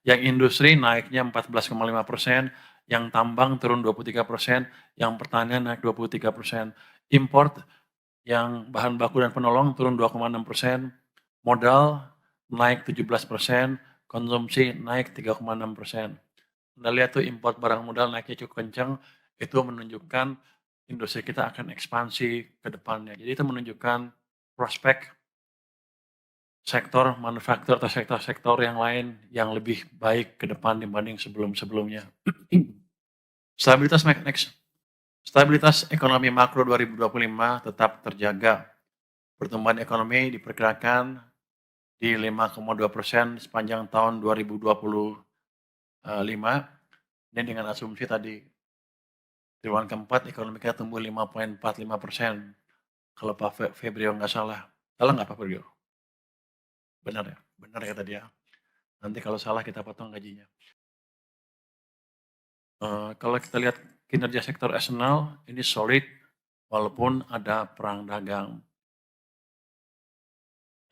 Yang industri naiknya 14,5%, yang tambang turun 23%, yang pertanian naik 23%. Import yang bahan baku dan penolong turun 2,6%, modal naik 17%, konsumsi naik 3,6%. Anda lihat tuh import barang modal naiknya cukup kencang, itu menunjukkan industri kita akan ekspansi ke depannya. Jadi itu menunjukkan prospek sektor manufaktur atau sektor-sektor yang lain yang lebih baik ke depan dibanding sebelum-sebelumnya. Stabilitas next. Stabilitas ekonomi makro 2025 tetap terjaga. Pertumbuhan ekonomi diperkirakan di 5,2% sepanjang tahun 2025. Ini dengan asumsi tadi triwulan keempat ekonomi kita tumbuh 5,45%. Kalau Pak Febrio nggak salah. Salah nggak Pak Febrio? Benar ya? Benar ya tadi ya. Nanti kalau salah kita potong gajinya. Kalau kita lihat kinerja sektor eksternal ini solid walaupun ada perang dagang.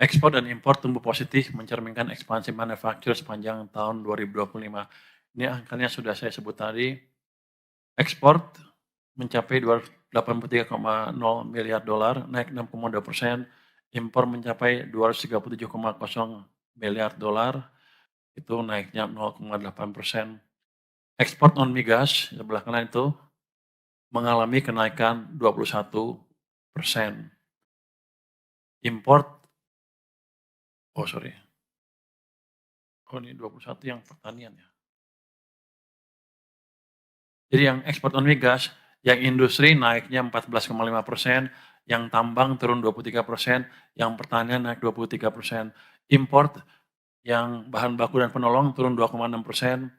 Ekspor dan impor tumbuh positif mencerminkan ekspansi manufaktur sepanjang tahun 2025. Ini angkanya sudah saya sebut tadi. Ekspor mencapai 283,0 miliar dolar, naik 6,2%. Impor mencapai 237,0 miliar dolar, itu naiknya 0,8%. Ekspor non migas sebelah kanan itu mengalami kenaikan 21%. Import, oh sorry, oh ini 21 yang pertanian ya. Jadi yang ekspor non migas, yang industri naiknya 14,5%, yang tambang turun 23%, yang pertanian naik 23%. Import yang bahan baku dan penolong turun 2,6%,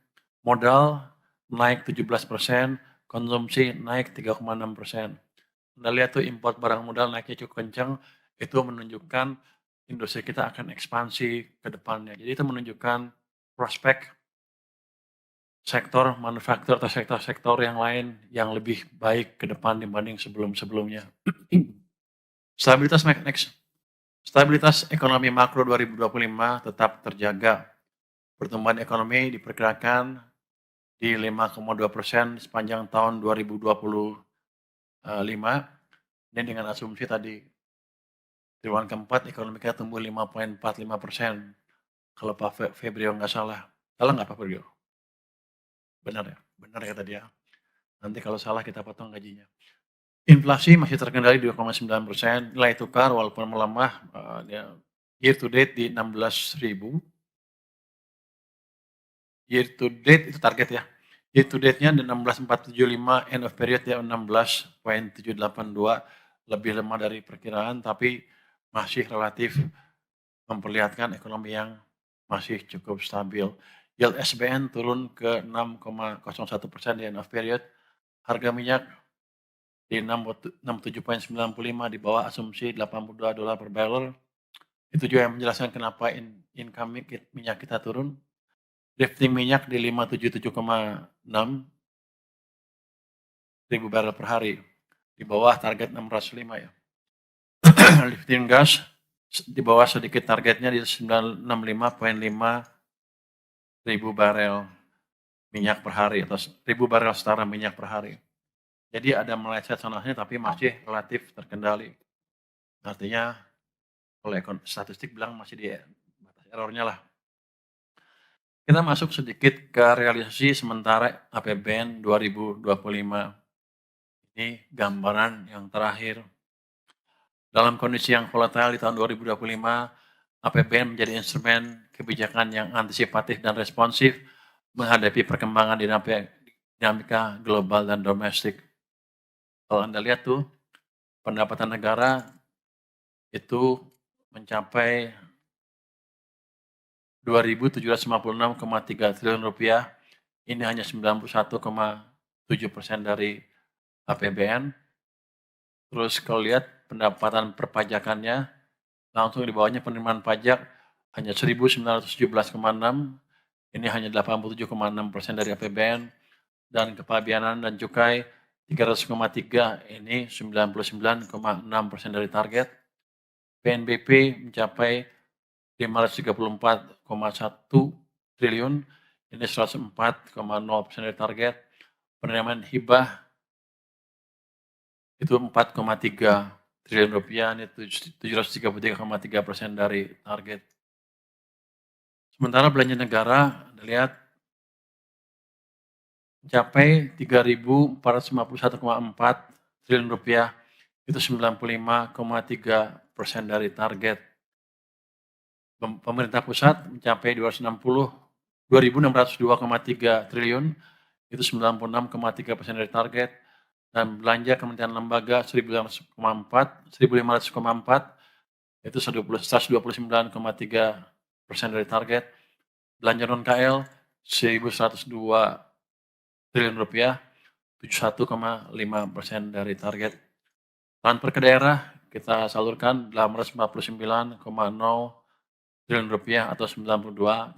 modal naik 17%, konsumsi naik 3,6%. Anda lihat tuh import barang modal naiknya cukup kencang, itu menunjukkan industri kita akan ekspansi ke depannya. Jadi itu menunjukkan prospek sektor manufaktur atau sektor-sektor yang lain yang lebih baik ke depan dibanding sebelum-sebelumnya. Stabilitas next. Stabilitas ekonomi makro 2025 tetap terjaga. Pertumbuhan ekonomi diperkirakan di 5,2% sepanjang tahun 2025. Ini dengan asumsi tadi triwulan keempat ekonomi kita tumbuh 5,45%. Kalau Pak Febrio nggak salah. Salah nggak Pak Febrio? Benar ya? Benar ya tadi ya. Nanti kalau salah kita potong gajinya. Inflasi masih terkendali 2,9%, nilai tukar walaupun melemah, year to date di 16.000. Year to date itu target ya. Year to date-nya di 16.475, end of period ya 16.782, lebih lemah dari perkiraan tapi masih relatif memperlihatkan ekonomi yang masih cukup stabil. Yield SBN turun ke 6,01% di end of period. Harga minyak di 67,95 di bawah asumsi $82 per barrel. Itu juga yang menjelaskan kenapa income minyak kita turun. Lifting minyak di 577,6 ribu barrel per hari, di bawah target 605 ya. Lifting gas di bawah sedikit targetnya di 965,5 ribu barel minyak per hari atau 1.000 barel setara minyak per hari. Jadi ada meleset sananya tapi masih relatif terkendali. Artinya oleh statistik bilang masih di batas errornya lah. Kita masuk sedikit ke realisasi sementara APBN 2025. Ini gambaran yang terakhir. Dalam kondisi yang volatile di tahun 2025, APBN menjadi instrumen kebijakan yang antisipatif dan responsif menghadapi perkembangan dinamika global dan domestik. Kalau Anda lihat tuh, pendapatan negara itu mencapai 2.756,3 triliun rupiah. Ini hanya 91,7% dari APBN. Terus kalau lihat pendapatan perpajakannya, langsung di bawahnya penerimaan pajak hanya 1.917,6, ini hanya 87,6% dari APBN, dan kepabeanan dan cukai 300,3, ini 99,6% dari target. PNBP mencapai 534,1 triliun, ini 104,0% dari target. Penerimaan hibah itu 4,3 triliun rupiah, ini 733,3% dari target. Sementara belanja negara, Anda lihat mencapai 3.451,4 triliun rupiah, itu 95,3% dari target. Pemerintah pusat mencapai 2.602,3 triliun, itu 96,3% dari target. Dan belanja kementerian lembaga 1.500,4, itu 129,3% dari target. Belanja non KL 1.102 triliun rupiah, 71,5% dari target. Transfer ke daerah kita salurkan 849,0 triliun rupiah atau 92,3%.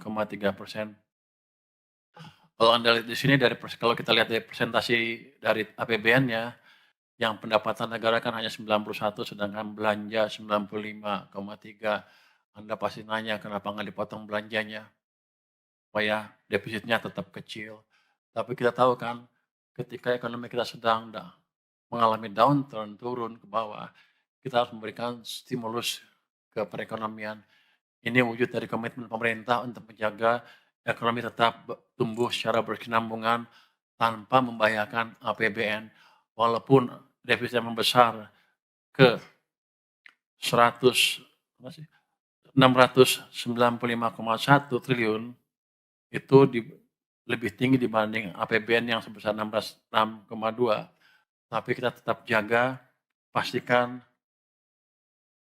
Kalau Anda lihat di sini kalau kita lihat dari presentasi dari APBN-nya, yang pendapatan negara kan hanya 91, sedangkan belanja 95,3. Anda pasti nanya kenapa nggak dipotong belanjanya, supaya defisitnya tetap kecil. Tapi kita tahu kan, ketika ekonomi kita sedang mengalami downturn, turun ke bawah, kita harus memberikan stimulus ke perekonomian. Ini wujud dari komitmen pemerintah untuk menjaga ekonomi tetap tumbuh secara berkesinambungan tanpa membahayakan APBN. Walaupun defisit membesar ke 695,1 triliun, itu lebih tinggi dibanding APBN yang sebesar 606,2, tapi kita tetap jaga, pastikan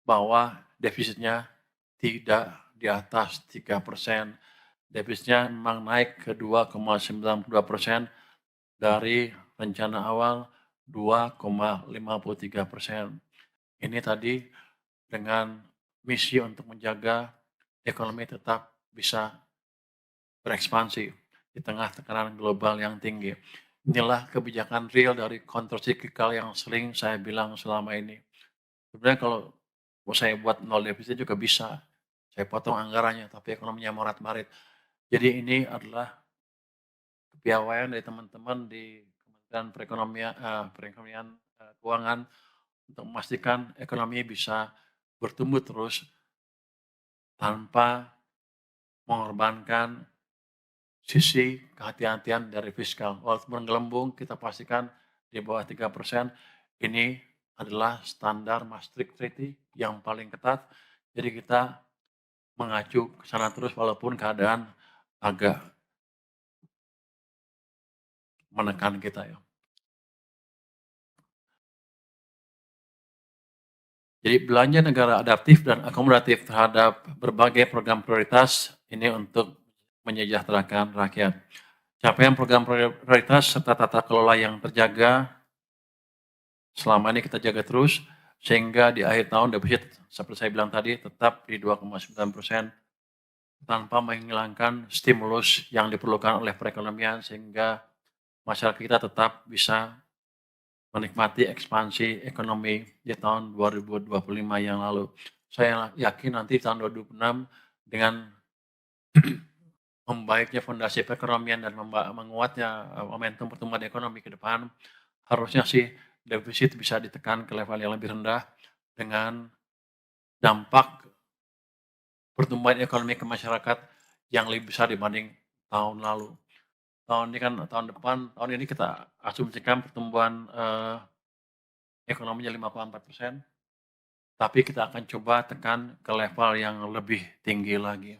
bahwa defisitnya tidak di atas 3%. Defisitnya memang naik ke 2,92% dari rencana awal 2,53%. Ini tadi dengan misi untuk menjaga ekonomi tetap bisa berekspansi di tengah tekanan global yang tinggi. Inilah kebijakan real dari countercyclical yang sering saya bilang selama ini. Sebenarnya kalau mau saya buat nol defisit juga bisa. Saya potong anggarannya, tapi ekonominya morat-marit. Jadi ini adalah kepiawaian dari teman-teman di Kementerian Perekonomian Keuangan untuk memastikan ekonomi bisa bertumbuh terus tanpa mengorbankan sisi kehati-hatian dari fiskal. Walaupun gelembung, kita pastikan di bawah 3%, ini adalah standar Maastricht Treaty yang paling ketat. Jadi kita mengacu ke sana terus walaupun keadaan agak menekan kita ya. Jadi belanja negara adaptif dan akomodatif terhadap berbagai program prioritas ini untuk menyejahterakan rakyat. Capaian program prioritas serta tata kelola yang terjaga selama ini kita jaga terus sehingga di akhir tahun defisit seperti saya bilang tadi tetap di 2,9% tanpa menghilangkan stimulus yang diperlukan oleh perekonomian sehingga masyarakat kita tetap bisa menikmati ekspansi ekonomi di tahun 2025 yang lalu. Saya yakin nanti tahun 2026 dengan membaiknya fondasi perekonomian dan menguatnya momentum pertumbuhan ekonomi ke depan, harusnya sih defisit bisa ditekan ke level yang lebih rendah dengan dampak pertumbuhan ekonomi ke masyarakat yang lebih besar dibanding tahun lalu. Tahun ini kita asumsikan pertumbuhan ekonominya 5,4%, tapi kita akan coba tekan ke level yang lebih tinggi lagi.